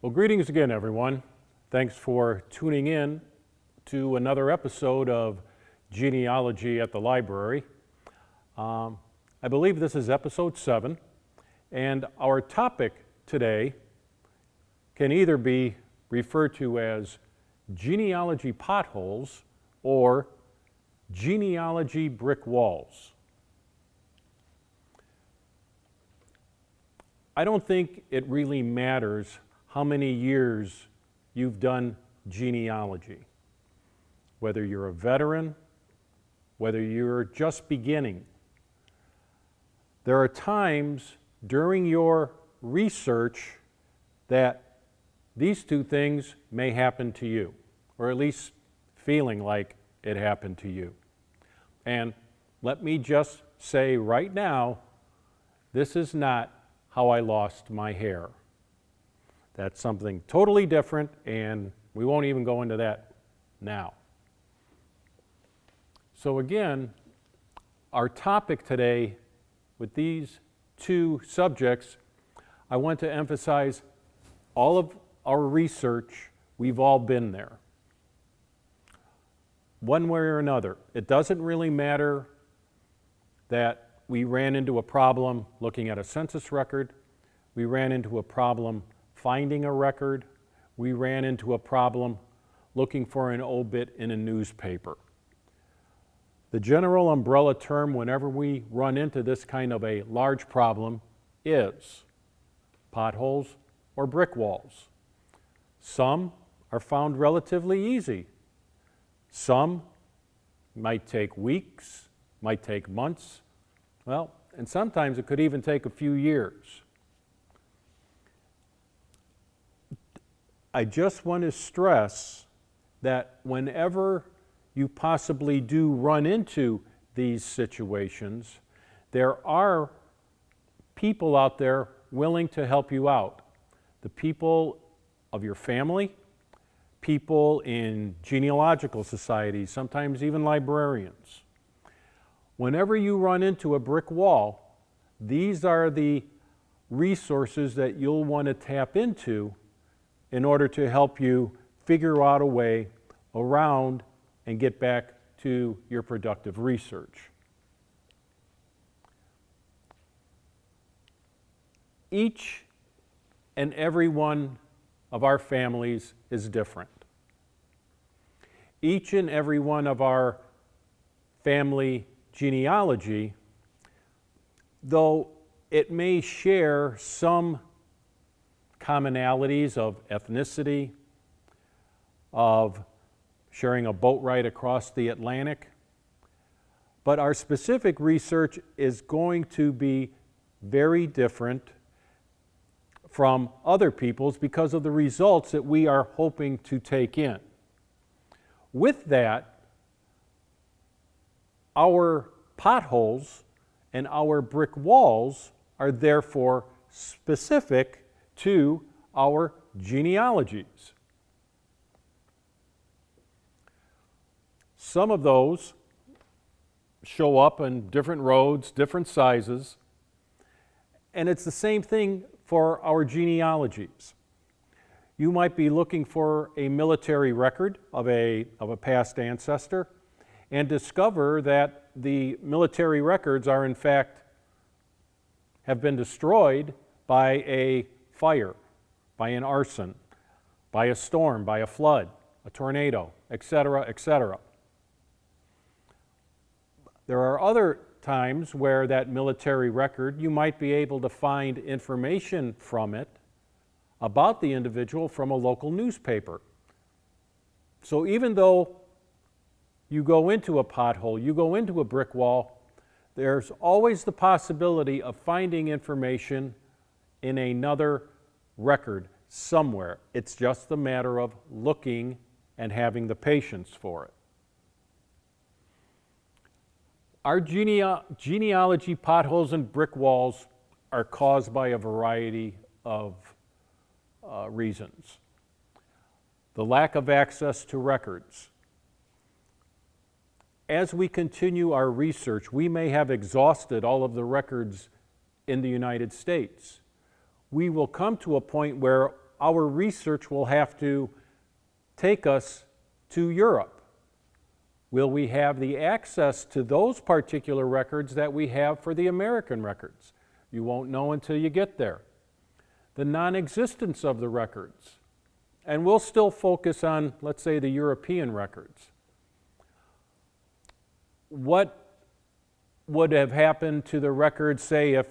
Well, greetings again, everyone. Thanks for tuning in to another episode of Genealogy at the Library. I believe this is episode 7, and our topic today can either be referred to as genealogy potholes or genealogy brick walls. I don't think it really matters how many years you've done genealogy, whether you're a veteran, whether you're just beginning. There are times during your research that these two things may happen to you, or at least feeling like it happened to you. And let me just say right now, this is not how I lost my hair. That's something totally different, and we won't even go into that now. So again, our topic today with these two subjects, I want to emphasize all of our research, we've all been there. One way or another. It doesn't really matter that we ran into a problem looking at a census record, we ran into a problem finding a record, we ran into a problem looking for an obit in a newspaper. The general umbrella term whenever we run into this kind of a large problem is potholes or brick walls. Some are found relatively easy. Some might take weeks, might take months, well, and sometimes it could even take a few years. I just want to stress that whenever you possibly do run into these situations, there are people out there willing to help you out. The people of your family, people in genealogical societies, sometimes even librarians. Whenever you run into a brick wall, these are the resources that you'll want to tap into in order to help you figure out a way around and get back to your productive research. Each and every one of our families is different. Each and every one of our family genealogy, though it may share some commonalities of ethnicity, of sharing a boat ride across the Atlantic, but our specific research is going to be very different from other people's because of the results that we are hoping to take in. With that, our potholes and our brick walls are therefore specific to our genealogies. Some of those show up in different roads, different sizes, and it's the same thing for our genealogies. You might be looking for a military record of a past ancestor and discover that the military records are in fact have been destroyed by a fire, by an arson, by a storm, by a flood, a tornado, etc., etc. There are other times where that military record, you might be able to find information from it about the individual from a local newspaper. So even though you go into a pothole, you go into a brick wall, there's always the possibility of finding information in another record somewhere. It's just a matter of looking and having the patience for it. Our genealogy potholes and brick walls are caused by a variety of reasons. The lack of access to records. As we continue our research, we may have exhausted all of the records in the United States. We will come to a point where our research will have to take us to Europe. Will we have the access to those particular records that we have for the American records? You won't know until you get there. The non-existence of the records. And we'll still focus on, let's say, the European records. What would have happened to the records, say, if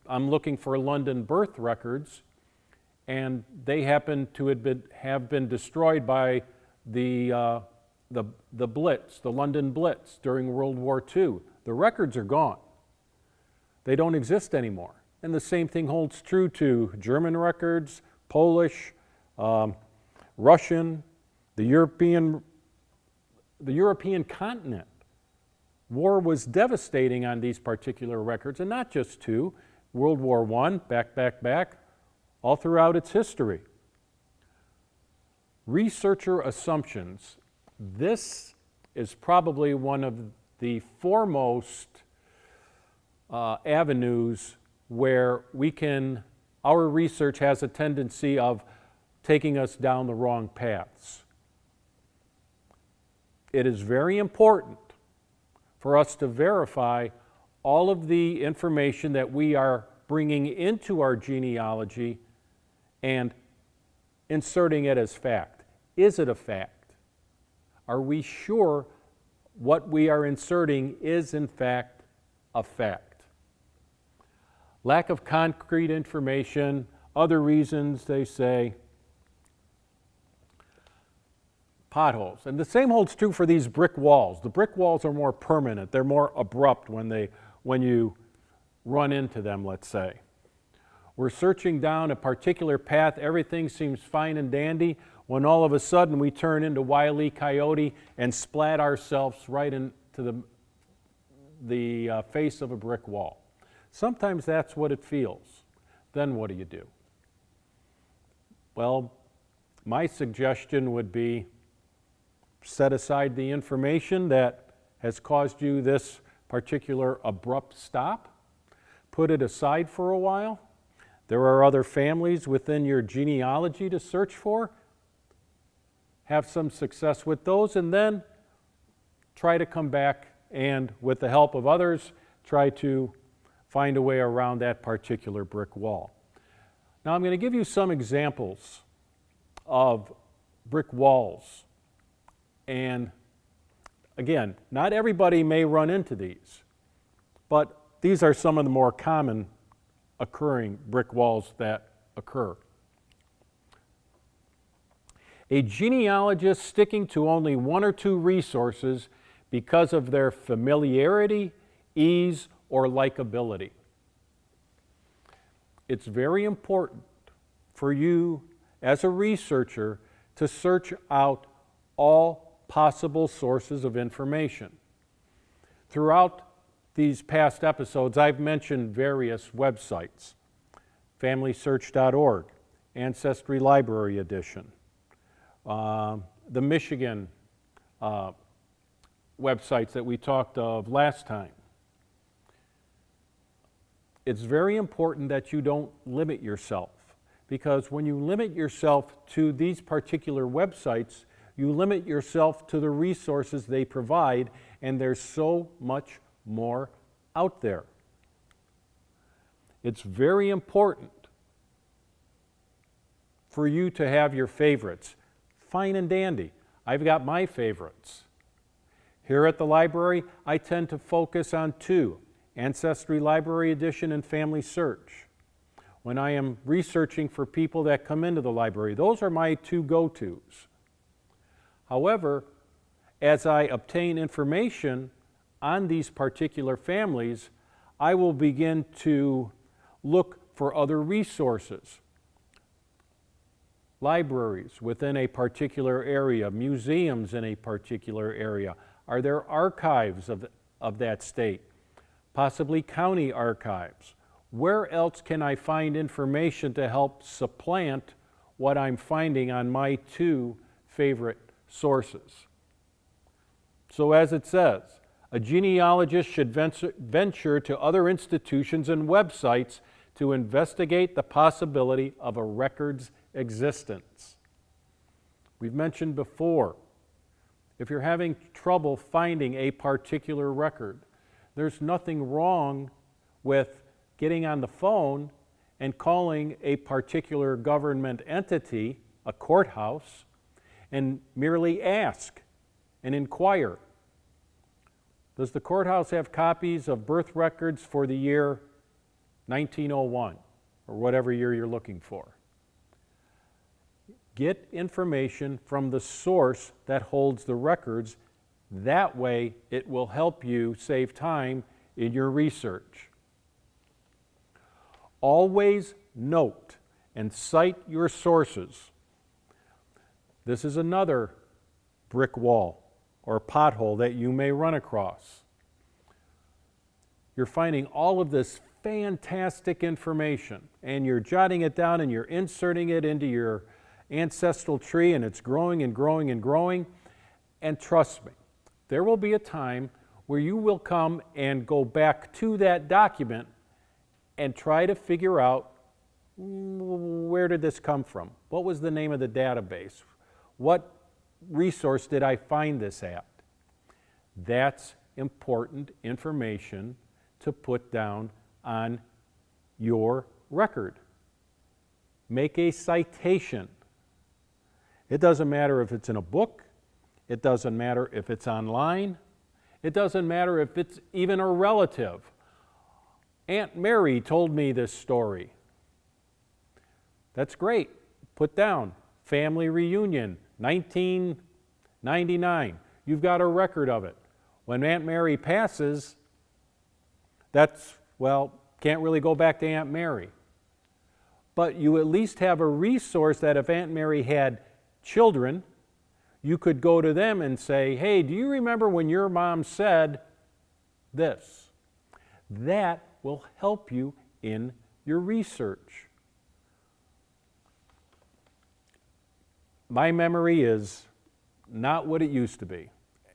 I'm looking for London birth records, and they happen to have been destroyed by the Blitz, the London Blitz during World War II. The records are gone. They don't exist anymore. And the same thing holds true to German records, Polish, Russian, the European continent. War was devastating on these particular records, and not just two. World War I, back, all throughout its history. Researcher assumptions. This is probably one of the foremost avenues where our research has a tendency of taking us down the wrong paths. It is very important for us to verify all of the information that we are bringing into our genealogy and inserting it as fact. Is it a fact? Are we sure what we are inserting is in fact a fact? Lack of concrete information, other reasons they say, potholes. And the same holds true for these brick walls. The brick walls are more permanent. They're more abrupt when you run into them, let's say. We're searching down a particular path. Everything seems fine and dandy when all of a sudden we turn into Wile E. Coyote and splat ourselves right into the face of a brick wall. Sometimes that's what it feels. Then what do? Well, my suggestion would be set aside the information that has caused you this particular abrupt stop. Put it aside for a while. There are other families within your genealogy to search for. Have some success with those, and then try to come back and, with the help of others, try to find a way around that particular brick wall. Now I'm going to give you some examples of brick walls. And again, not everybody may run into these, but these are some of the more common occurring brick walls that occur. A genealogist sticking to only one or two resources because of their familiarity, ease, or likability. It's very important for you as a researcher to search out all possible sources of information. Throughout these past episodes, I've mentioned various websites: FamilySearch.org, Ancestry Library Edition, the Michigan websites that we talked of last time. It's very important that you don't limit yourself, because when you limit yourself to these particular websites, you limit yourself to the resources they provide, and there's so much more out there. It's very important for you to have your favorites. Fine and dandy. I've got my favorites. Here at the library, I tend to focus on two: Ancestry Library Edition and Family Search. When I am researching for people that come into the library, those are my two go-tos. However, as I obtain information on these particular families, I will begin to look for other resources. Libraries within a particular area, museums in a particular area. Are there archives of that state? Possibly county archives. Where else can I find information to help supplant what I'm finding on my two favorite sources? So as it says, a genealogist should venture to other institutions and websites to investigate the possibility of a record's existence. We've mentioned before, if you're having trouble finding a particular record, there's nothing wrong with getting on the phone and calling a particular government entity, a courthouse, and merely ask and inquire. Does the courthouse have copies of birth records for the year 1901, or whatever year you're looking for? Get information from the source that holds the records. That way, it will help you save time in your research. Always note and cite your sources. This is another brick wall or pothole that you may run across. You're finding all of this fantastic information, and you're jotting it down and you're inserting it into your ancestral tree, and it's growing and growing and growing. And trust me, there will be a time where you will come and go back to that document and try to figure out, where did this come from? What was the name of the database? What resource did I find this at? That's important information to put down on your record. Make a citation. It doesn't matter if it's in a book. It doesn't matter if it's online. It doesn't matter if it's even a relative. Aunt Mary told me this story. That's great. Put down family reunion, 1999. You've got a record of it. When Aunt Mary passes, can't really go back to Aunt Mary. But you at least have a resource that if Aunt Mary had children, you could go to them and say, hey, do you remember when your mom said this? That will help you in your research. My memory is not what it used to be.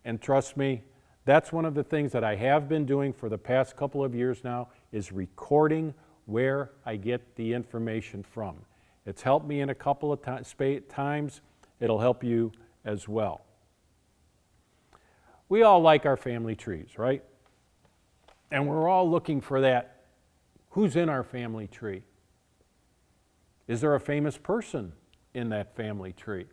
And trust me, that's one of the things that I have been doing for the past couple of years now, is recording where I get the information from. It's helped me in a couple of times. It'll help you as well. We all like our family trees, right? And we're all looking for that. Who's in our family tree? Is there a famous person in that family tree?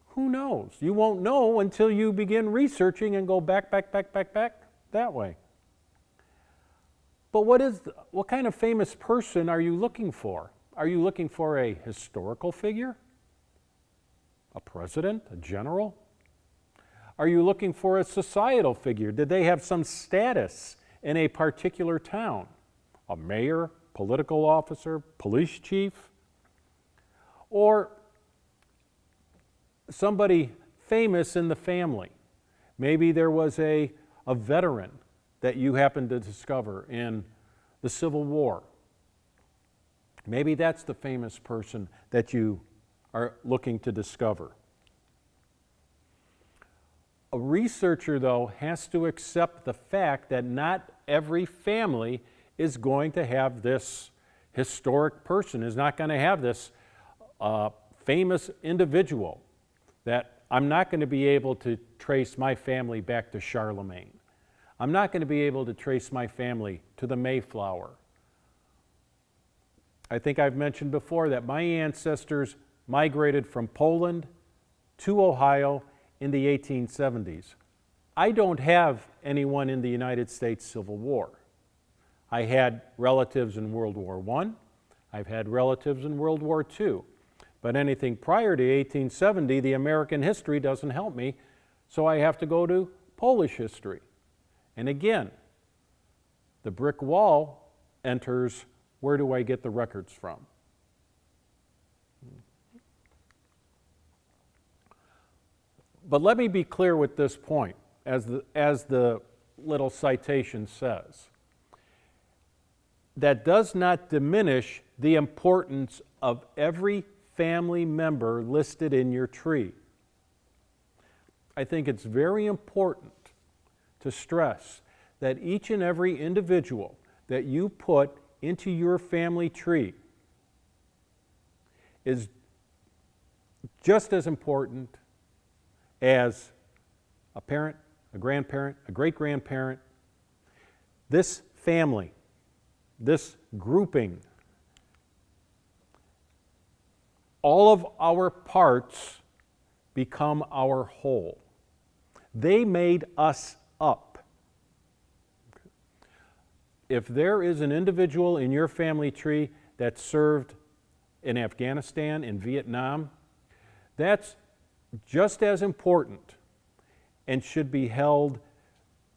Who knows? You won't know until you begin researching and go back that way. But what kind of famous person are you looking for? Are you looking for a historical figure? A president? A general? Are you looking for a societal figure? Did they have some status in a particular town? A mayor, political officer, police chief? Or somebody famous in the family? Maybe there was a veteran that you happened to discover in the Civil War. Maybe that's the famous person that you are looking to discover. A researcher, though, has to accept the fact that not every family is going to have this historic person, is not going to have this famous individual, that I'm not going to be able to trace my family back to Charlemagne. I'm not going to be able to trace my family to the Mayflower. I think I've mentioned before that my ancestors migrated from Poland to Ohio in the 1870s. I don't have anyone in the United States Civil War. I had relatives in World War I. I've had relatives in World War II. But anything prior to 1870, the American history doesn't help me, so I have to go to Polish history. And again, the brick wall enters, where do I get the records from? But let me be clear with this point, as the little citation says. That does not diminish the importance of every family member listed in your tree. I think it's very important to stress that each and every individual that you put into your family tree is just as important as a parent, a grandparent, a great-grandparent. This family, this grouping, all of our parts become our whole. They made us up. If there is an individual in your family tree that served in Afghanistan, in Vietnam, that's just as important and should be held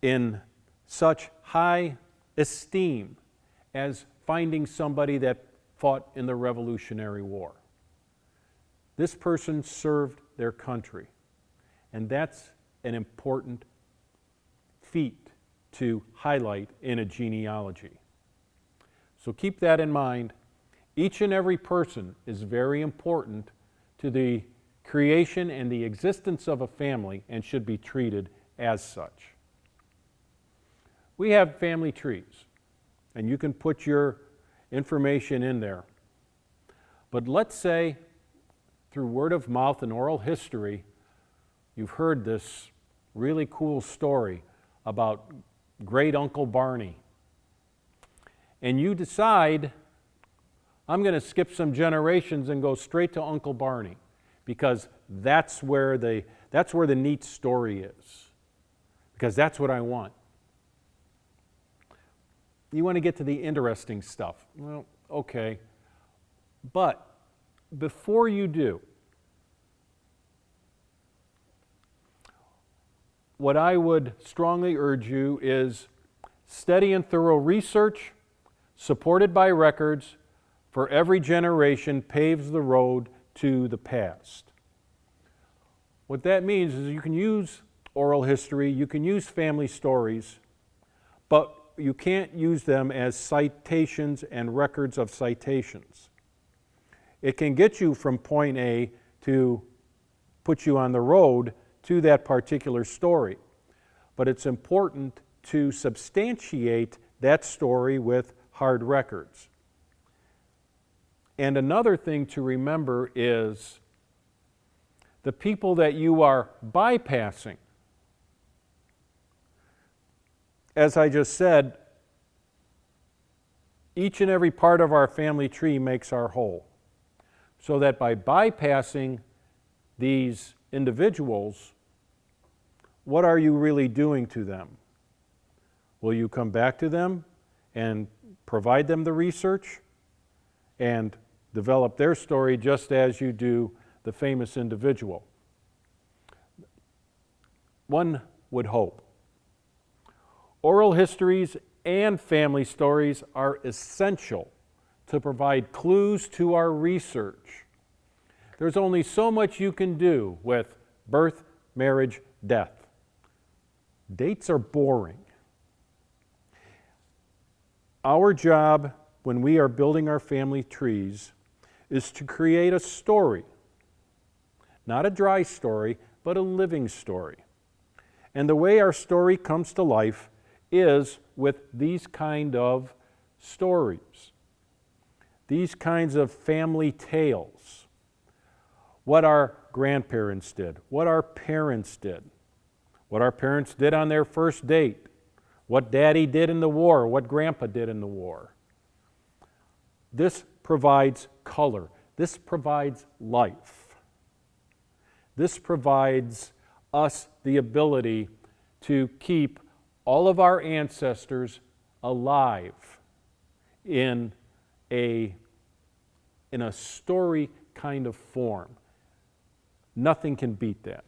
in such high esteem as finding somebody that fought in the Revolutionary War. This person served their country, and that's an important feat to highlight in a genealogy. So keep that in mind. Each and every person is very important to the creation and the existence of a family and should be treated as such. We have family trees, and you can put your information in there. But let's say, through word of mouth and oral history, you've heard this really cool story about Great Uncle Barney. And you decide, I'm going to skip some generations and go straight to Uncle Barney, because that's where the neat story is, because that's what I want. You want to get to the interesting stuff. Well, okay. But before you do, what I would strongly urge you is steady and thorough research, supported by records, for every generation paves the road to the past. What that means is you can use oral history, you can use family stories, but you can't use them as citations and records of citations. It can get you from point A to put you on the road to that particular story. But it's important to substantiate that story with hard records. And another thing to remember is the people that you are bypassing. As I just said, each and every part of our family tree makes our whole. So that by bypassing these individuals, what are you really doing to them? Will you come back to them and provide them the research and develop their story just as you do the famous individual? One would hope. Oral histories and family stories are essential to provide clues to our research. There's only so much you can do with birth, marriage, death. Dates are boring. Our job when we are building our family trees is to create a story. Not a dry story, but a living story. And the way our story comes to life is with these kind of stories. These kinds of family tales. What our grandparents did, what our parents did, what our parents did on their first date, what Daddy did in the war, what Grandpa did in the war. This provides color. This provides life. This provides us the ability to keep all of our ancestors alive in a story kind of form. Nothing can beat that.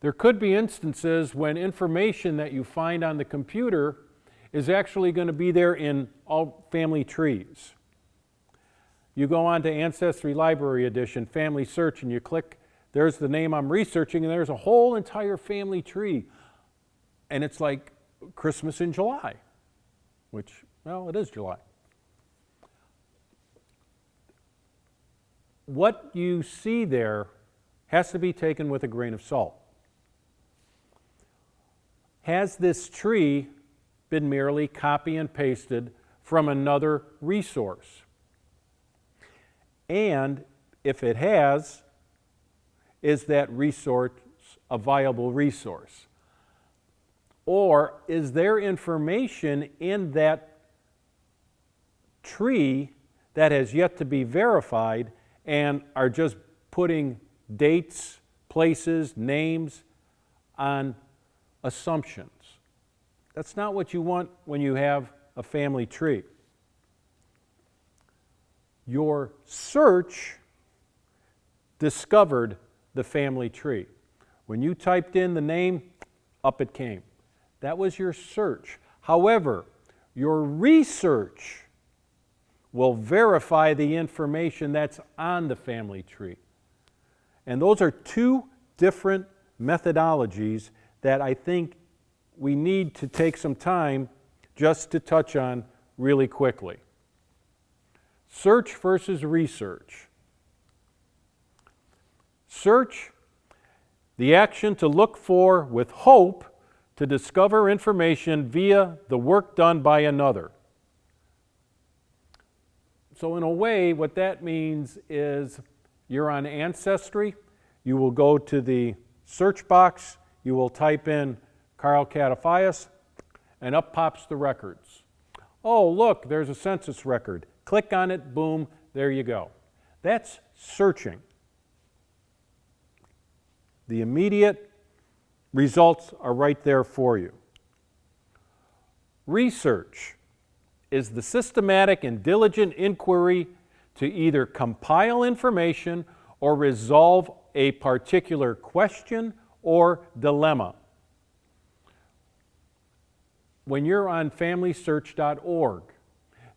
There could be instances when information that you find on the computer is actually going to be there in all family trees. You go on to Ancestry Library Edition, Family Search, and you click, there's the name I'm researching, and there's a whole entire family tree. And it's like Christmas in July, which, well, it is July. What you see there has to be taken with a grain of salt. Has this tree been merely copy and pasted from another resource? And if it has, is that resource a viable resource? Or is there information in that tree that has yet to be verified and are just putting dates, places, names on assumptions? That's not what you want when you have a family tree. Your search discovered the family tree. When you typed in the name, up it came. That was your search. However, your research will verify the information that's on the family tree. And those are two different methodologies that I think we need to take some time just to touch on really quickly. Search versus research. Search, the action to look for with hope to discover information via the work done by another. So in a way, what that means is you're on Ancestry, you will go to the search box, you will type in Carl Catafias, and up pops the records. Oh, look, there's a census record. Click on it, boom, there you go. That's searching. The immediate results are right there for you. Research is the systematic and diligent inquiry to either compile information or resolve a particular question or dilemma. When you're on FamilySearch.org,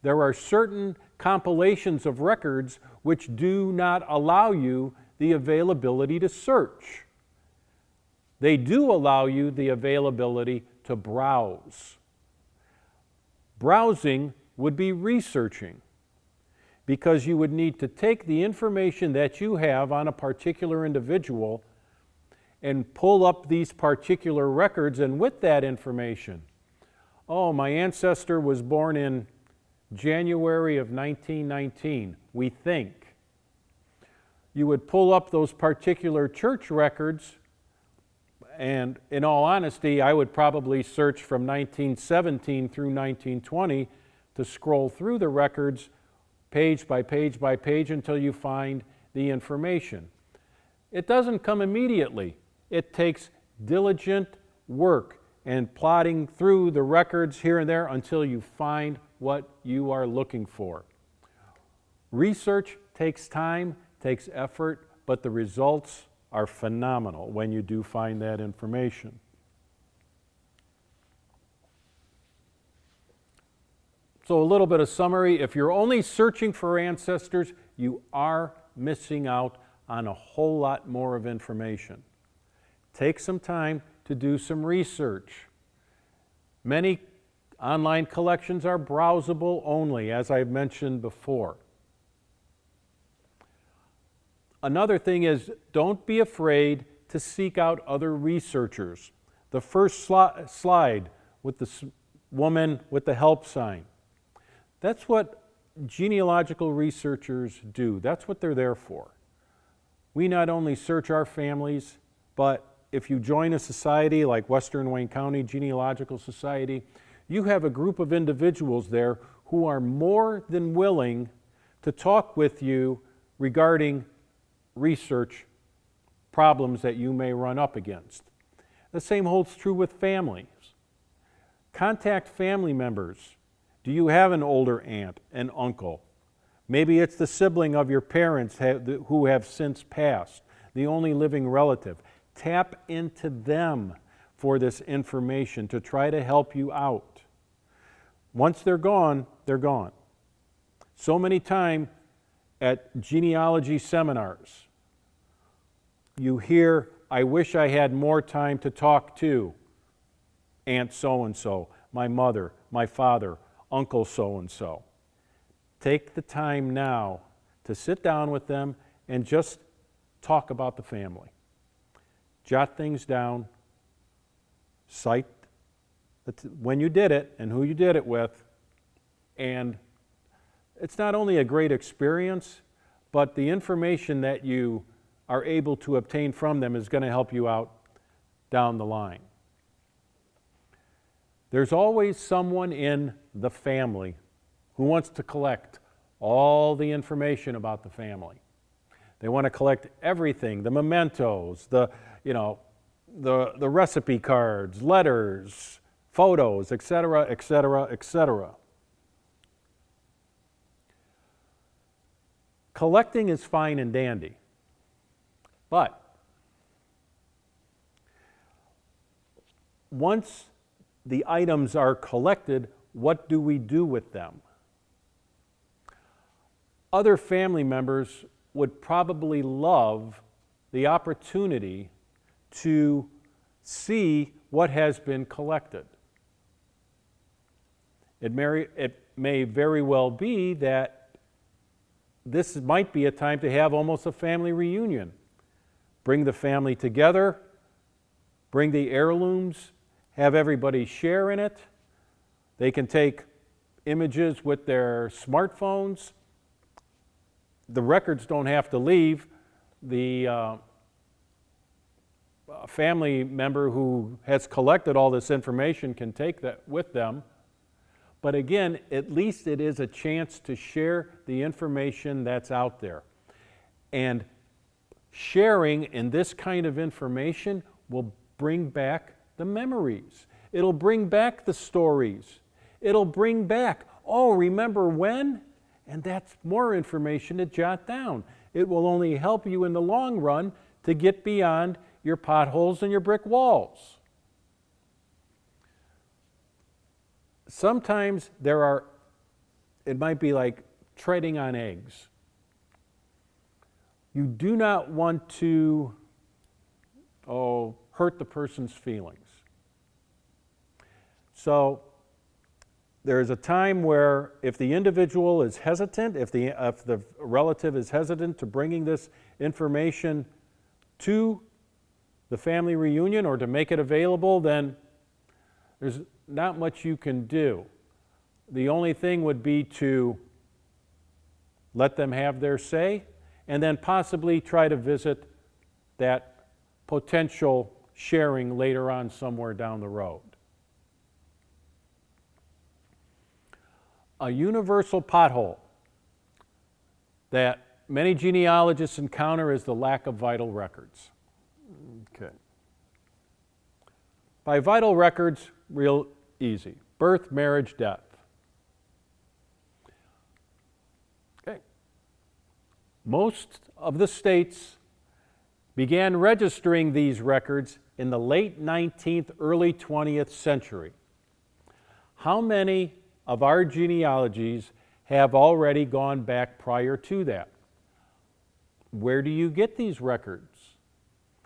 there are certain compilations of records which do not allow you the availability to search. They do allow you the availability to browse. Browsing would be researching, because you would need to take the information that you have on a particular individual and pull up these particular records, and with that information, oh, my ancestor was born in January of 1919, we think. You would pull up those particular church records, and in all honesty, I would probably search from 1917 through 1920 to scroll through the records page by page by page until you find the information. It doesn't come immediately. It takes diligent work and plodding through the records here and there until you find what you are looking for. Research takes time, takes effort, but the results are phenomenal when you do find that information. So a little bit of summary. If you're only searching for ancestors, you are missing out on a whole lot more of information. Take some time to do some research. Many online collections are browsable only, as I've mentioned before. Another thing is, don't be afraid to seek out other researchers. The first slide with the woman with the help sign. That's what genealogical researchers do. That's what they're there for. We not only search our families, but if you join a society like Western Wayne County Genealogical Society, you have a group of individuals there who are more than willing to talk with you regarding research problems that you may run up against. The same holds true with families. Contact family members. Do you have an older aunt, an uncle? Maybe it's the sibling of your parents who have since passed, the only living relative. Tap into them for this information to try to help you out. Once they're gone, they're gone. So many times at genealogy seminars, you hear, I wish I had more time to talk to Aunt so-and-so, my mother, my father, Uncle so-and-so. Take the time now to sit down with them and just talk about the family. Jot things down, cite when you did it and who you did it with, and it's not only a great experience, but the information that you are able to obtain from them is going to help you out down the line. There's always someone in the family who wants to collect all the information about the family. They want to collect everything, the mementos, the recipe cards, letters, photos, etc., etc., etc. Collecting is fine and dandy, but once the items are collected, what do we do with them? Other family members would probably love the opportunity to see what has been collected. It may very well be that this might be a time to have almost a family reunion. Bring the family together, bring the heirlooms, have everybody share in it. They can take images with their smartphones. The records don't have to leave. The family member who has collected all this information can take that with them. But again, at least it is a chance to share the information that's out there. And sharing in this kind of information will bring back the memories. It'll bring back the stories. It'll bring back, oh, remember when? And that's more information to jot down. It will only help you in the long run to get beyond your potholes and your brick walls. Sometimes it might be like treading on eggs. You do not want to, hurt the person's feelings. So there's a time where if the individual is hesitant, if the relative is hesitant to bringing this information to the family reunion or to make it available, then there's not much you can do. The only thing would be to let them have their say and then possibly try to visit that potential sharing later on somewhere down the road. A universal pothole that many genealogists encounter is the lack of vital records. Okay. By vital records, real easy. Birth, marriage, death. Okay. Most of the states began registering these records in the late 19th, early 20th century. How many of our genealogies have already gone back prior to that? Where do you get these records?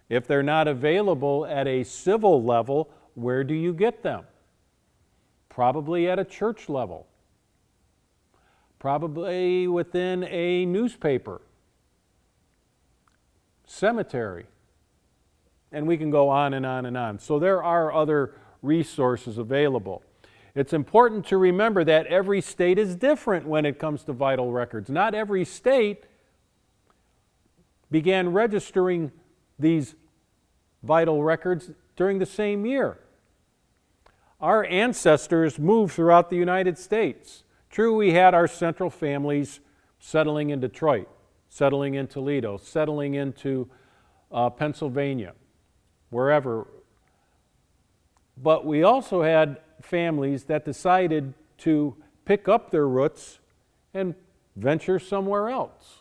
If they're not available at a civil level, where do you get them? Probably at a church level. Probably within a newspaper, cemetery, and we can go on and on and on. So there are other resources available. It's important to remember that every state is different when it comes to vital records. Not every state began registering these vital records during the same year. Our ancestors moved throughout the United States. True, we had our central families settling in Detroit, settling in Toledo, settling into Pennsylvania, wherever. But we also had families that decided to pick up their roots and venture somewhere else.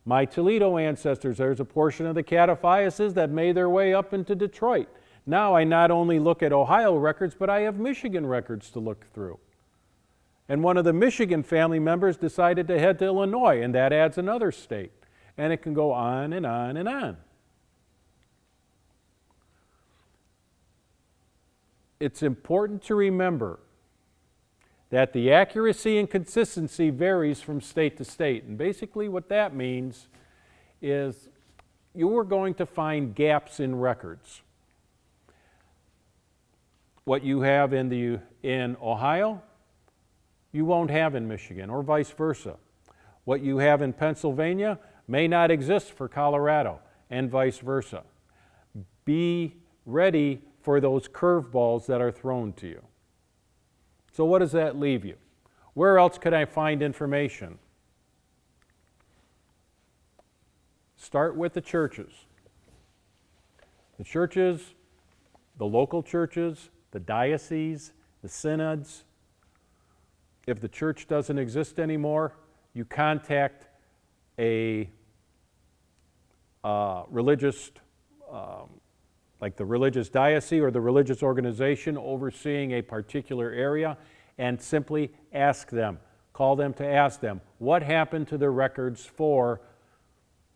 My Toledo ancestors, there's a portion of the Cataphiases that made their way up into Detroit. Now I not only look at Ohio records, but I have Michigan records to look through. And one of the Michigan family members decided to head to Illinois, and that adds another state. And it can go on and on and on. It's important to remember that the accuracy and consistency varies from state to state. And basically what that means is you are going to find gaps in records. What you have in Ohio, you won't have in Michigan, or vice versa. What you have in Pennsylvania may not exist for Colorado, and vice versa. Be ready for those curveballs that are thrown to you. So what does that leave you? Where else could I find information? Start with the churches. The churches, the local churches, the dioceses, the synods. If the church doesn't exist anymore, you contact a religious, like the religious diocese or the religious organization overseeing a particular area, and simply ask them, call them to ask them, what happened to the records for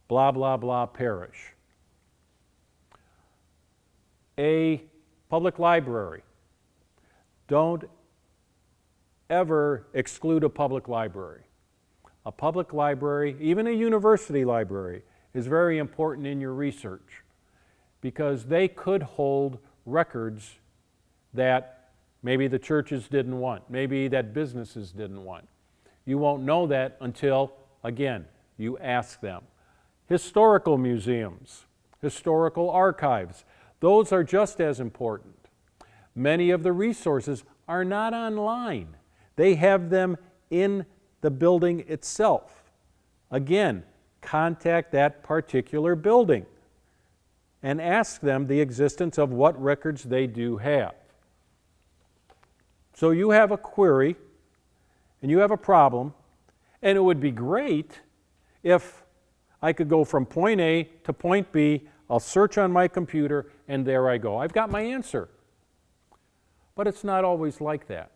blah, blah, blah parish? A public library. Don't ever exclude a public library. A public library, even a university library, is very important in your research because they could hold records that maybe the churches didn't want, maybe that businesses didn't want. You won't know that until, again, you ask them. Historical museums, historical archives, those are just as important. Many of the resources are not online. They have them in the building itself. Again, contact that particular building and ask them the existence of what records they do have. So you have a query and you have a problem, and it would be great if I could go from point A to point B, I'll search on my computer, and there I go. I've got my answer. But it's not always like that.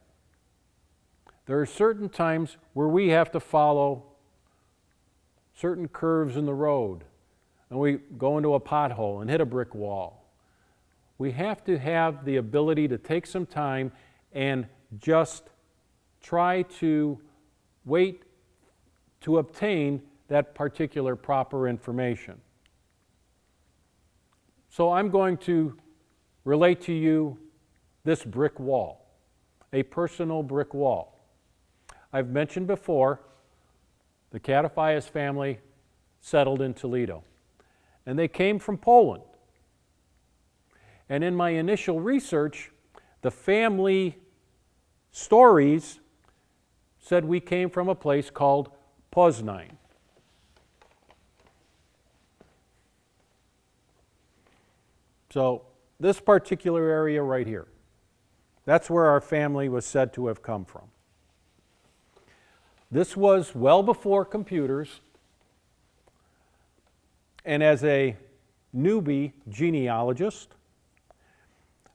There are certain times where we have to follow certain curves in the road, and we go into a pothole and hit a brick wall. We have to have the ability to take some time and just try to wait to obtain that particular proper information. So I'm going to relate to you this brick wall, a personal brick wall. I've mentioned before, the Katafias family settled in Toledo, and they came from Poland. And in my initial research, the family stories said we came from a place called Poznań. So this particular area right here, that's where our family was said to have come from. This was well before computers, and as a newbie genealogist,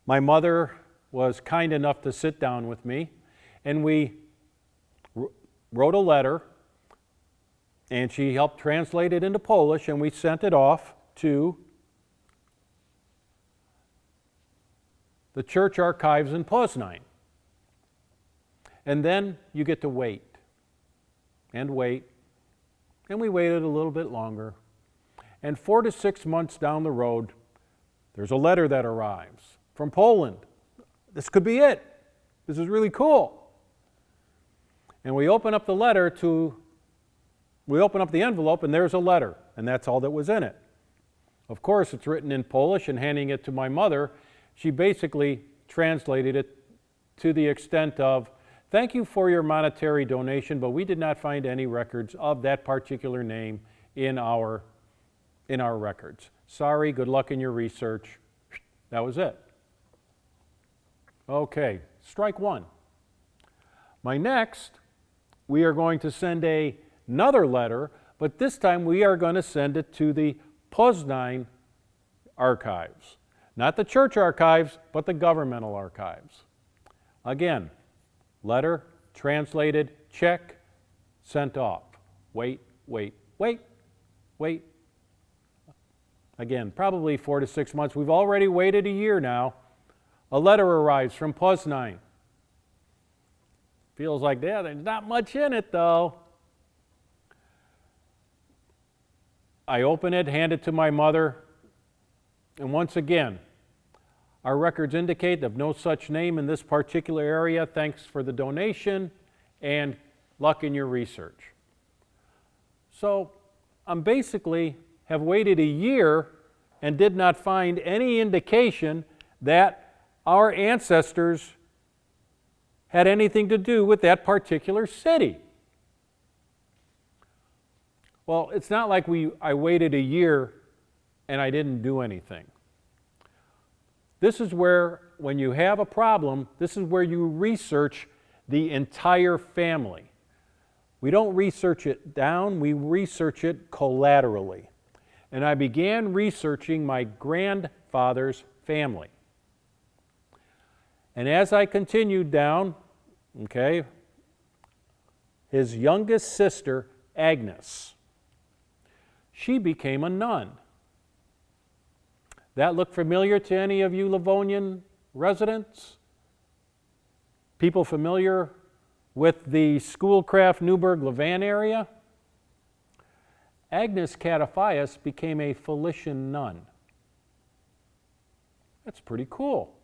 my mother was kind enough to sit down with me, and we wrote a letter, and she helped translate it into Polish, and we sent it off to the church archives in Poznań. And then you get to wait, and wait, and we waited a little bit longer. And 4 to 6 months down the road, there's a letter that arrives from Poland. This could be it. This is really cool. And we open up the envelope, and there's a letter, and that's all that was in it. Of course, it's written in Polish, and handing it to my mother, she basically translated it to the extent of, thank you for your monetary donation, but we did not find any records of that particular name in our records. Sorry, good luck in your research. That was it. Okay, strike one. My next, we are going to send another letter, but this time we are going to send it to the Poznań archives. Not the church archives, but the governmental archives. Again, letter, translated, check, sent off. Wait, wait, wait, wait. Again, probably 4 to 6 months. We've already waited a year now. A letter arrives from Poznań. Feels like, yeah, there's not much in it though. I open it, hand it to my mother, and once again, our records indicate of no such name in this particular area. Thanks for the donation and luck in your research. So I'm basically have waited a year and did not find any indication that our ancestors had anything to do with that particular city. Well, it's not like I waited a year and I didn't do anything. This is where, when you have a problem, this is where you research the entire family. We don't research it down, we research it collaterally. And I began researching my grandfather's family. And as I continued down, okay, his youngest sister, Agnes, she became a nun. That look familiar to any of you Livonian residents? People familiar with the Schoolcraft, Newburgh, Laverne area? Agnes Cataphias became a Felician nun. That's pretty cool.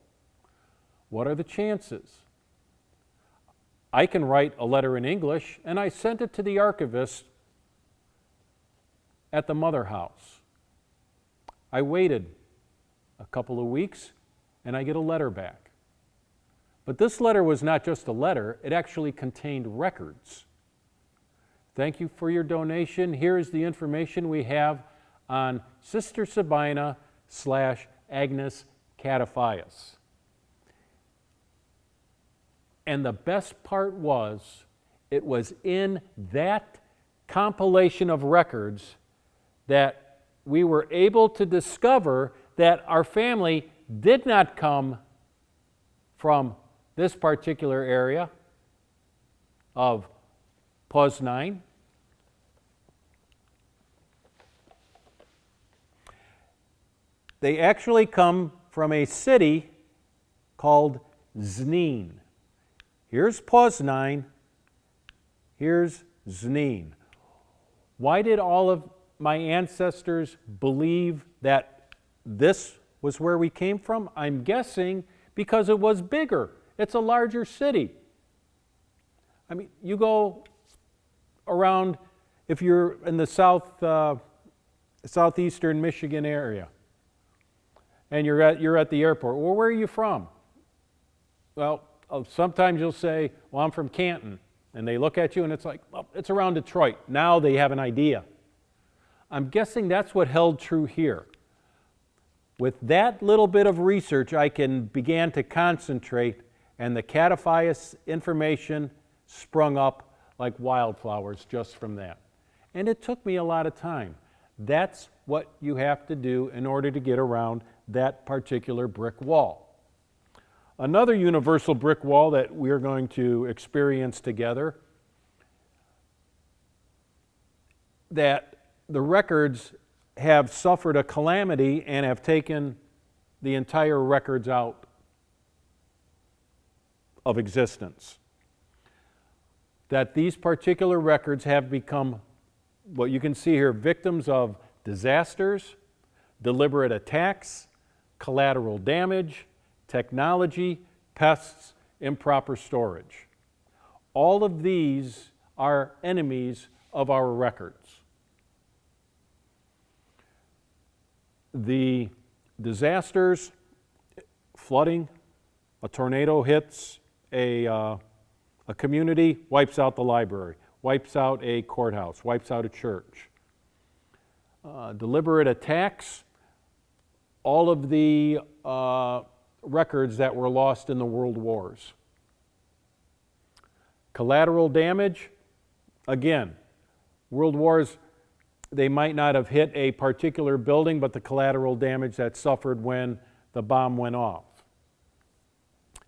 What are the chances? I can write a letter in English, and I sent it to the archivist at the mother house. I waited a couple of weeks, and I get a letter back. But this letter was not just a letter, it actually contained records. Thank you for your donation. Here is the information we have on Sister Sabina / Agnes Cataphias. And the best part was, it was in that compilation of records that we were able to discover that our family did not come from this particular area of Poznań. They actually come from a city called Znin. Here's Poznań, here's Znin. Why did all of my ancestors believe that this was where we came from? I'm guessing because it was bigger. It's a larger city. I mean, you go around, if you're in the southeastern Michigan area, and you're at the airport. Well, where are you from? Well, sometimes you'll say, well, I'm from Canton. And they look at you and it's like, well, it's around Detroit. Now they have an idea. I'm guessing that's what held true here. With that little bit of research, I began to concentrate, and the Cataphias information sprung up like wildflowers just from that. And it took me a lot of time. That's what you have to do in order to get around that particular brick wall. Another universal brick wall that we're going to experience together, that the records have suffered a calamity and have taken the entire records out of existence. That these particular records have become, what you can see here, victims of disasters, deliberate attacks, collateral damage, technology, pests, improper storage. All of these are enemies of our records. The disasters, flooding, a tornado hits a community, wipes out the library, wipes out a courthouse, wipes out a church. Deliberate attacks, all of the records that were lost in the world wars. Collateral damage, again, world wars, they might not have hit a particular building, but the collateral damage that suffered when the bomb went off.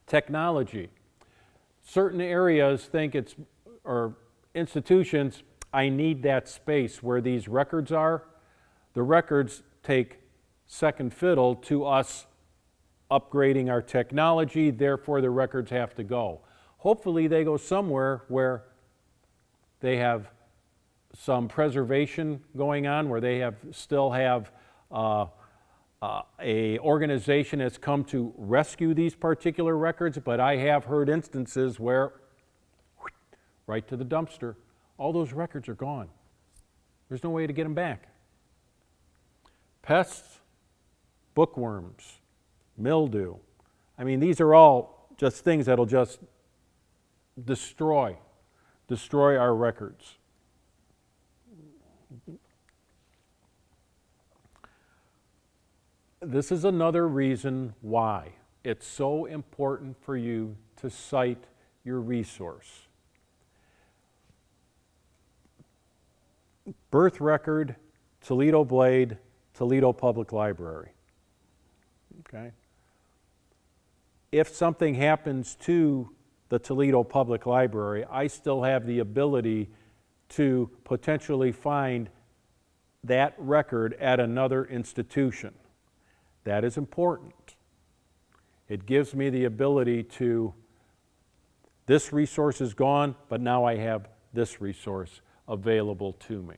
Technology. Certain areas think it's, or institutions, I need that space where these records are. The records take second fiddle to us upgrading our technology, therefore the records have to go. Hopefully they go somewhere where they have some preservation going on, where they still have a organization that's come to rescue these particular records, but I have heard instances where, right to the dumpster, all those records are gone. There's no way to get them back. Pests, bookworms, mildew. I mean, these are all just things that'll just destroy our records. This is another reason why it's so important for you to cite your resource. Birth record, Toledo Blade, Toledo Public Library. Okay? If something happens to the Toledo Public Library, I still have the ability to potentially find that record at another institution. That is important. It gives me the ability to, this resource is gone, but now I have this resource available to me.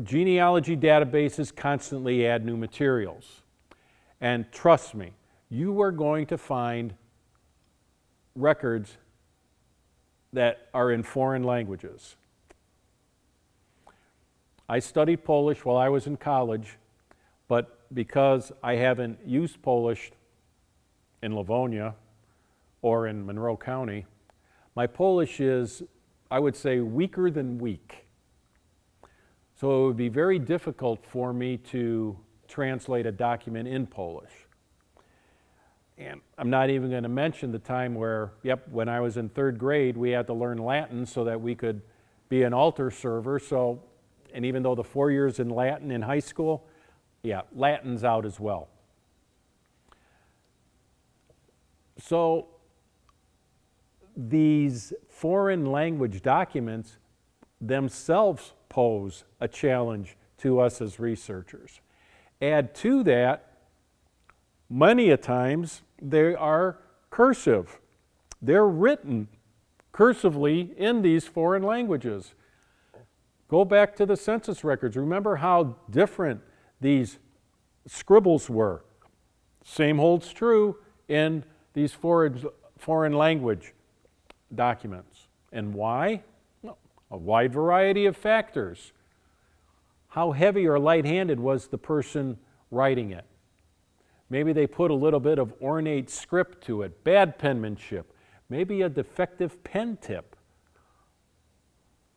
Genealogy databases constantly add new materials. And trust me, you are going to find records that are in foreign languages. I studied Polish while I was in college, but because I haven't used Polish in Livonia or in Monroe County, my Polish is, I would say, weaker than weak. So it would be very difficult for me to translate a document in Polish. And I'm not even going to mention the time where, when I was in third grade, we had to learn Latin so that we could be an altar server. So, and even though the 4 years in Latin in high school, Latin's out as well. So these foreign language documents themselves pose a challenge to us as researchers. Add to that, many a times they are cursive. They're written cursively in these foreign languages. Go back to the census records. Remember how different these scribbles were. Same holds true in these foreign language documents. And why? A wide variety of factors. How heavy or light-handed was the person writing it? Maybe they put a little bit of ornate script to it, bad penmanship, maybe a defective pen tip.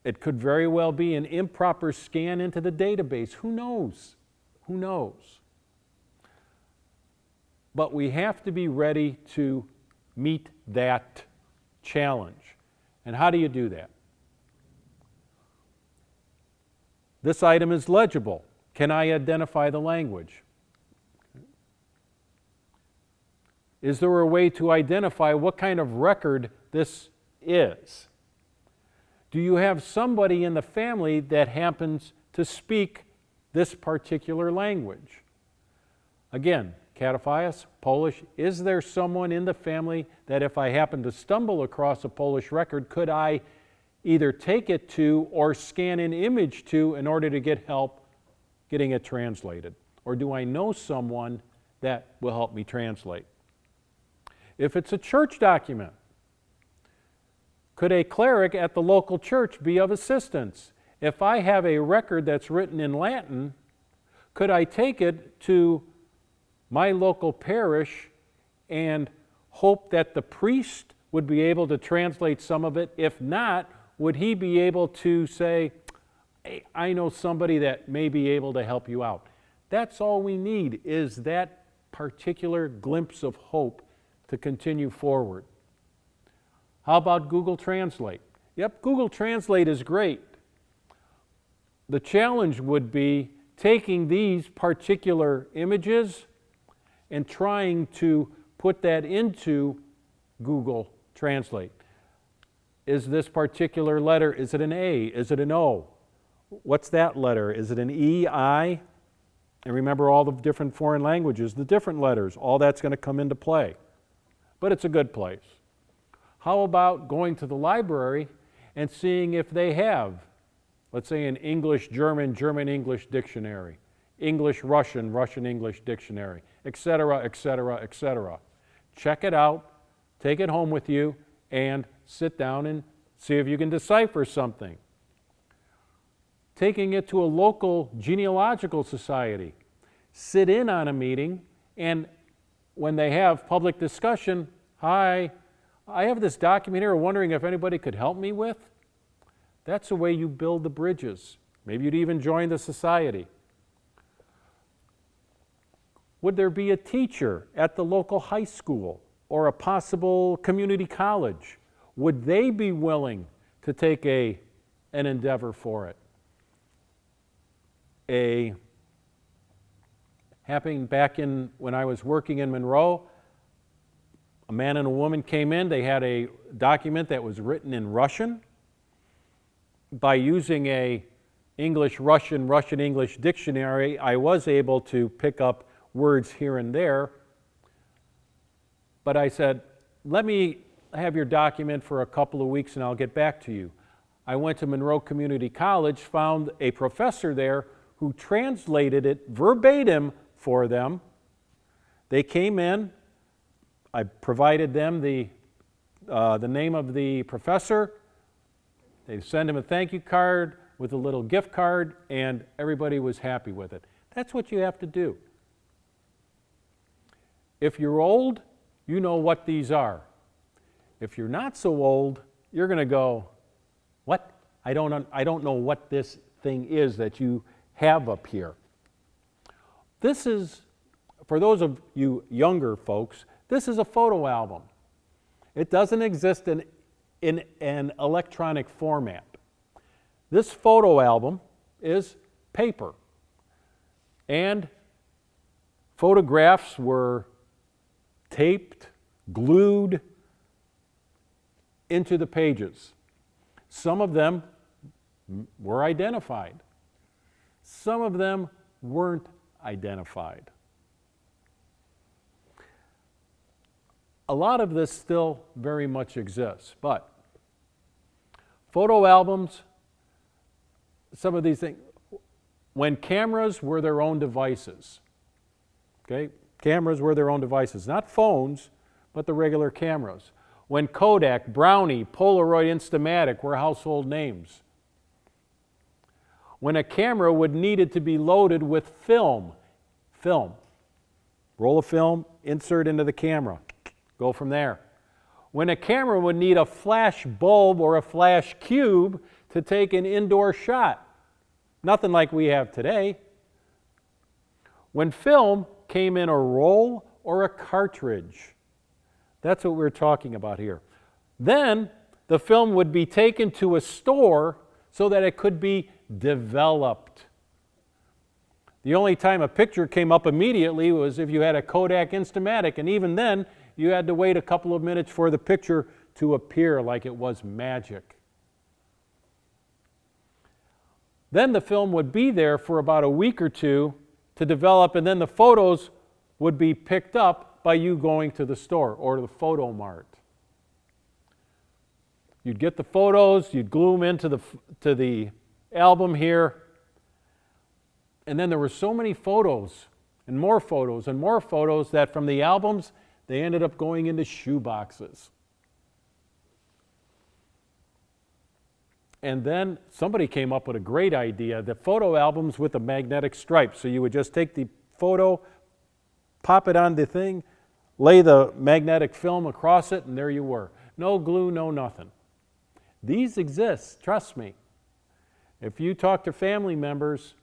It could very well be an improper scan into the database. Who knows? Who knows? But we have to be ready to meet that challenge. And how do you do that? This item is legible. Can I identify the language? Is there a way to identify what kind of record this is? Do you have somebody in the family that happens to speak this particular language? Again, Cataphias, Polish. Is there someone in the family that if I happen to stumble across a Polish record, could I either take it to or scan an image to in order to get help getting it translated? Or do I know someone that will help me translate? If it's a church document, could a cleric at the local church be of assistance? If I have a record that's written in Latin, could I take it to my local parish and hope that the priest would be able to translate some of it? If not, would he be able to say, hey, I know somebody that may be able to help you out? That's all we need, is that particular glimpse of hope to continue forward. How about Google Translate? Yep, Google Translate is great. The challenge would be taking these particular images and trying to put that into Google Translate. Is this particular letter, is it an A? Is it an O? What's that letter? Is it an E, I? And remember all the different foreign languages, the different letters, all that's going to come into play. But it's a good place. How about going to the library and seeing if they have, let's say, an English-German, German-English dictionary, English-Russian, Russian-English dictionary, etc., etc., etc. Check it out, take it home with you, and sit down and See if you can decipher something. Taking it to a local genealogical society. Sit in on a meeting, and when they have public discussion, hi, I have this document here, wondering if anybody could help me with. That's the way you build the bridges. Maybe you'd even join the society. Would there be a teacher at the local high school or a possible community college? Would they be willing to take an endeavor for it? Happening back when I was working in Monroe, a man and a woman came in. They had a document that was written in Russian. By using a English-Russian, Russian-English dictionary, I was able to pick up words here and there. But I said, let me have your document for a couple of weeks and I'll get back to you. I went to Monroe Community College, found a professor there who translated it verbatim for them. They came in. I provided them the name of the professor. They sent him a thank you card with a little gift card, and everybody was happy with it. That's what you have to do. If you're old, you know what these are. If you're not so old, you're going to go, what? I don't know what this thing is that you have up here. This is, for those of you younger folks, this is a photo album. It doesn't exist in an electronic format. This photo album is paper. And photographs were taped, glued into the pages. Some of them were identified. Some of them weren't identified. A lot of this still very much exists, but photo albums, some of these things, when cameras were their own devices, okay? Cameras were their own devices, not phones, but the regular cameras. When Kodak, Brownie, Polaroid, Instamatic were household names. When a camera would needed to be loaded with film, roll of film, insert into the camera, go from there. When a camera would need a flash bulb or a flash cube to take an indoor shot, nothing like we have today. When film came in a roll or a cartridge, that's what we're talking about here. Then the film would be taken to a store so that it could be developed. The only time a picture came up immediately was if you had a Kodak Instamatic, and even then you had to wait a couple of minutes for the picture to appear like it was magic. Then the film would be there for about a week or two to develop, and then the photos would be picked up by you going to the store or to the photo mart. You'd get the photos, you'd glue them into the album here, and then there were so many photos and more photos and more photos that from the albums they ended up going into shoe boxes. And then somebody came up with a great idea, the photo albums with a magnetic stripe. So you would just take the photo, pop it on the thing, lay the magnetic film across it, and there you were. No glue, no nothing. These exist, trust me. If you talk to family members,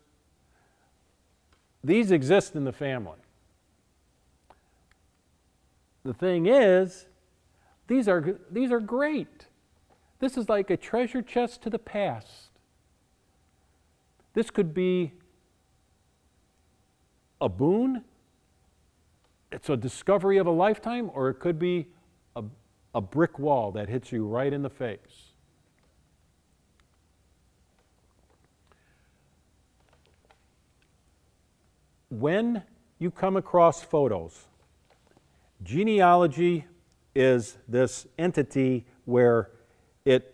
these exist in the family. The thing is, these are great. This is like a treasure chest to the past. This could be a boon. It's a discovery of a lifetime, or it could be a brick wall that hits you right in the face. When you come across photos, genealogy is this entity where it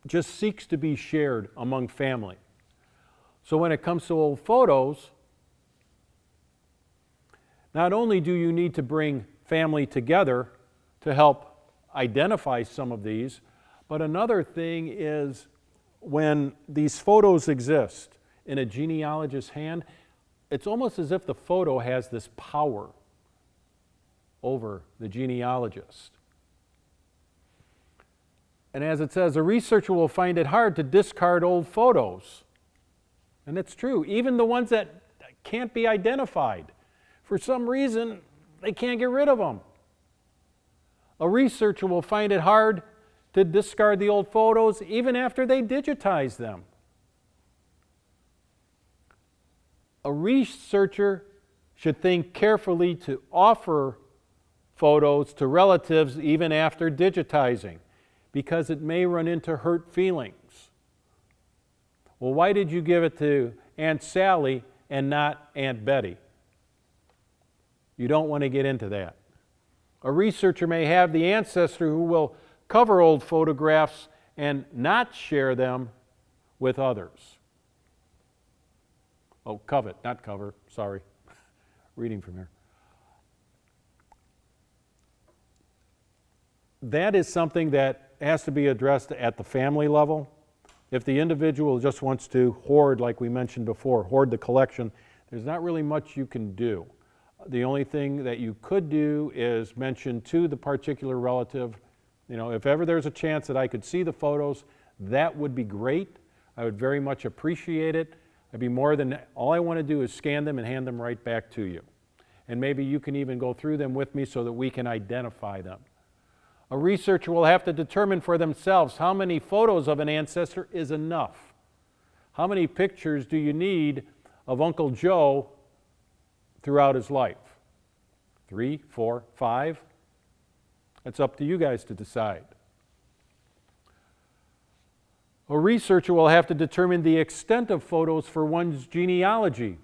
just seeks to be shared among family. So when it comes to old photos, not only do you need to bring family together to help identify some of these, But another thing is when these photos exist in a genealogist's hand, it's almost as if the photo has this power over the genealogist. And as it says, a researcher will find it hard to discard old photos. And it's true, even the ones that can't be identified. For some reason, they can't get rid of them. A researcher will find it hard to discard the old photos even after they digitize them. A researcher should think carefully to offer photos to relatives even after digitizing, because it may run into hurt feelings. Well, why did you give it to Aunt Sally and not Aunt Betty? You don't want to get into that. A researcher may have the ancestor who will cover old photographs and not share them with others. Oh, covet, not cover, sorry. Reading from here. That is something that has to be addressed at the family level. If the individual just wants to hoard, like we mentioned before, hoard the collection, there's not really much you can do. The only thing that you could do is mention to the particular relative, if ever there's a chance that I could see the photos, that would be great. I would very much appreciate it. I'd be more than, all I want to do is scan them and hand them right back to you. And maybe you can even go through them with me so that we can identify them. A researcher will have to determine for themselves how many photos of an ancestor is enough. How many pictures do you need of Uncle Joe throughout his life? 3, 4, 5? It's up to you guys to decide. A researcher will have to determine the extent of photos for one's genealogy.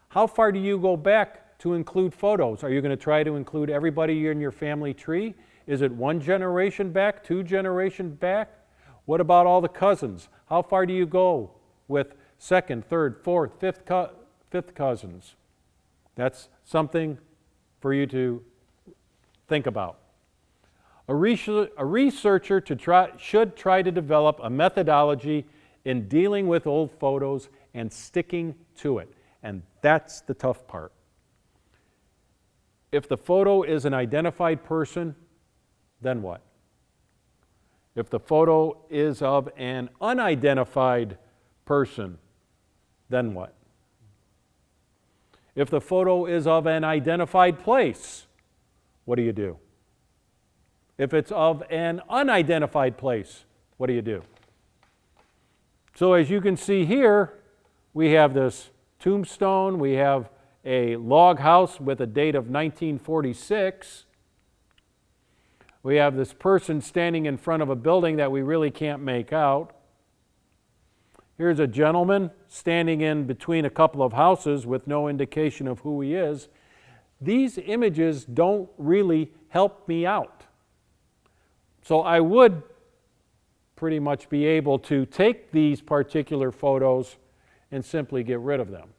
How far do you go back to include photos? Are you going to try to include everybody in your family tree? Is it 1 generation back, 2 generations back? What about all the cousins? How far do you go with 2nd, 3rd, 4th, 5th cousins? That's something for you to think about. A researcher should try to develop a methodology in dealing with old photos and sticking to it. And that's the tough part. If the photo is an identified person, then what? If the photo is of an unidentified person, then what? If the photo is of an identified place, what do you do? If it's of an unidentified place, what do you do? So as you can see here, we have this tombstone, we have a log house with a date of 1946. We have this person standing in front of a building that we really can't make out. Here's a gentleman standing in between a couple of houses with no indication of who he is. These images don't really help me out. So I would pretty much be able to take these particular photos and simply get rid of them.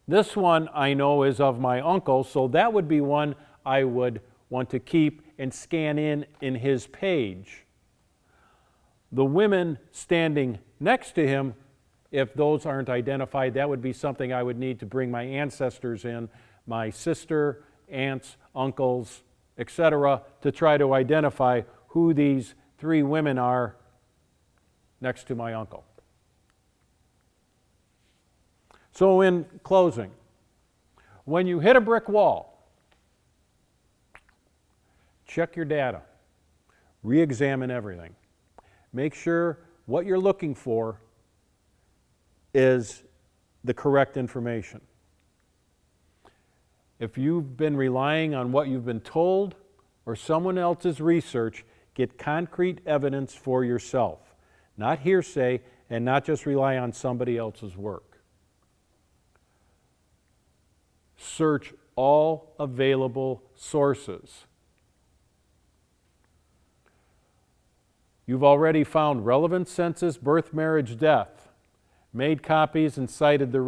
This one I know is of my uncle, so that would be one I would want to keep and scan in his page. The women standing next to him, if those aren't identified, that would be something I would need to bring my ancestors in, my sister, aunts, uncles, etc., to try to identify who these 3 women are next to my uncle. So in closing, when you hit a brick wall, check your data, re-examine everything. Make sure what you're looking for is the correct information. If you've been relying on what you've been told or someone else's research, get concrete evidence for yourself, not hearsay, and not just rely on somebody else's work. Search all available sources. You've already found relevant census, birth, marriage, death, made copies and cited the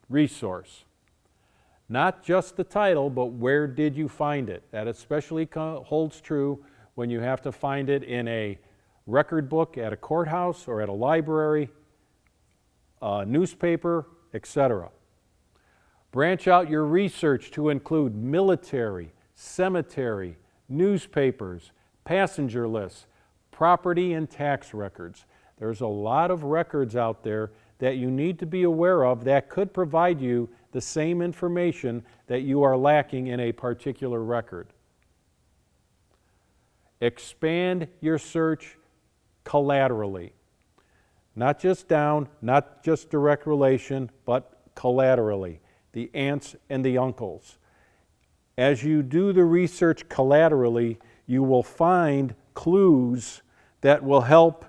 resource. Not just the title, but where did you find it? That especially holds true when you have to find it in a record book at a courthouse or at a library, a newspaper, etc. Branch out your research to include military, cemetery, newspapers, passenger lists, property and tax records. There's a lot of records out there that you need to be aware of that could provide you the same information that you are lacking in a particular record. Expand your search collaterally. Not just down, not just direct relation, but collaterally. The aunts and the uncles. As you do the research collaterally, you will find clues that will help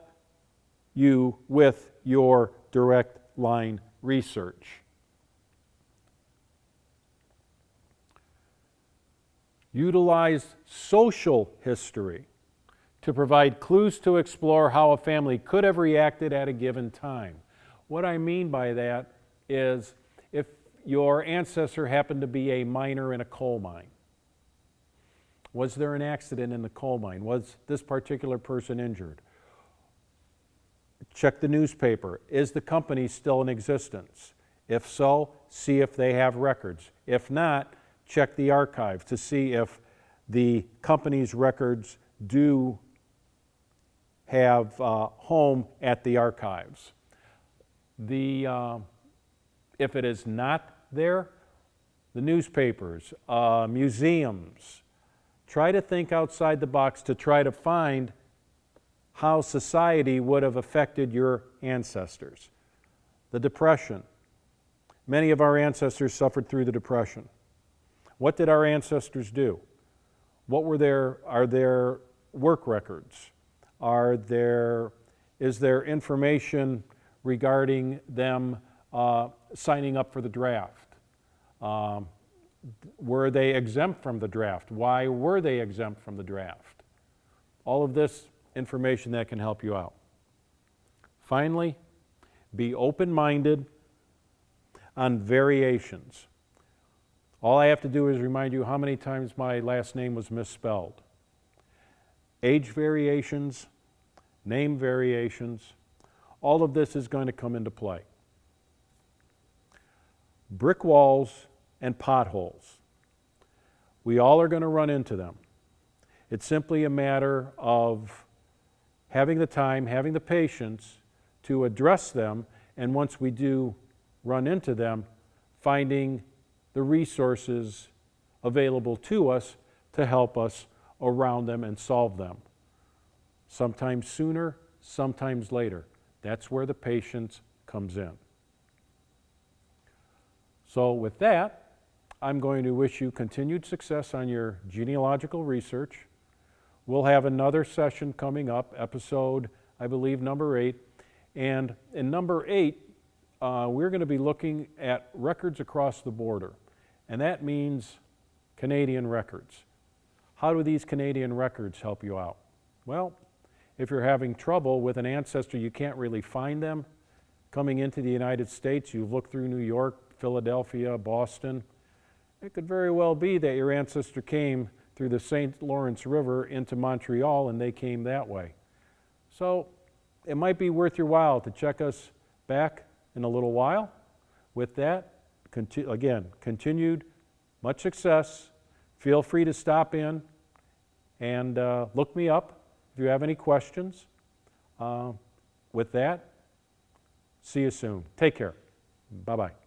you with your direct line research. Utilize social history to provide clues to explore how a family could have reacted at a given time. What I mean by that is if your ancestor happened to be a miner in a coal mine, was there an accident in the coal mine? Was this particular person injured? Check the newspaper. Is the company still in existence? If so, see if they have records. If not, check the archive to see if the company's records do have home at the archives. If it is not there, the newspapers, museums, try to think outside the box to try to find how society would have affected your ancestors. The Depression. Many of our ancestors suffered through the Depression. What did our ancestors do? Are there work records? Is there information regarding them signing up for the draft? Were they exempt from the draft? Why were they exempt from the draft? All of this information that can help you out. Finally, be open-minded on variations. All I have to do is remind you how many times my last name was misspelled. Age variations, name variations, all of this is going to come into play. Brick walls and potholes. We all are going to run into them. It's simply a matter of having the time, having the patience to address them, and once we do run into them, finding the resources available to us to help us around them and solve them. Sometimes sooner, sometimes later. That's where the patience comes in. So with that, I'm going to wish you continued success on your genealogical research. We'll have another session coming up, episode, I believe, number 8. And in number 8, we're going to be looking at records across the border. And that means Canadian records. How do these Canadian records help you out? Well, if you're having trouble with an ancestor, you can't really find them coming into the United States. You've looked through New York, Philadelphia, Boston. It could very well be that your ancestor came through the St. Lawrence River into Montreal and they came that way. So it might be worth your while to check us back in a little while. With that, again, continued much success. Feel free to stop in and look me up if you have any questions. With that, see you soon. Take care. Bye-bye.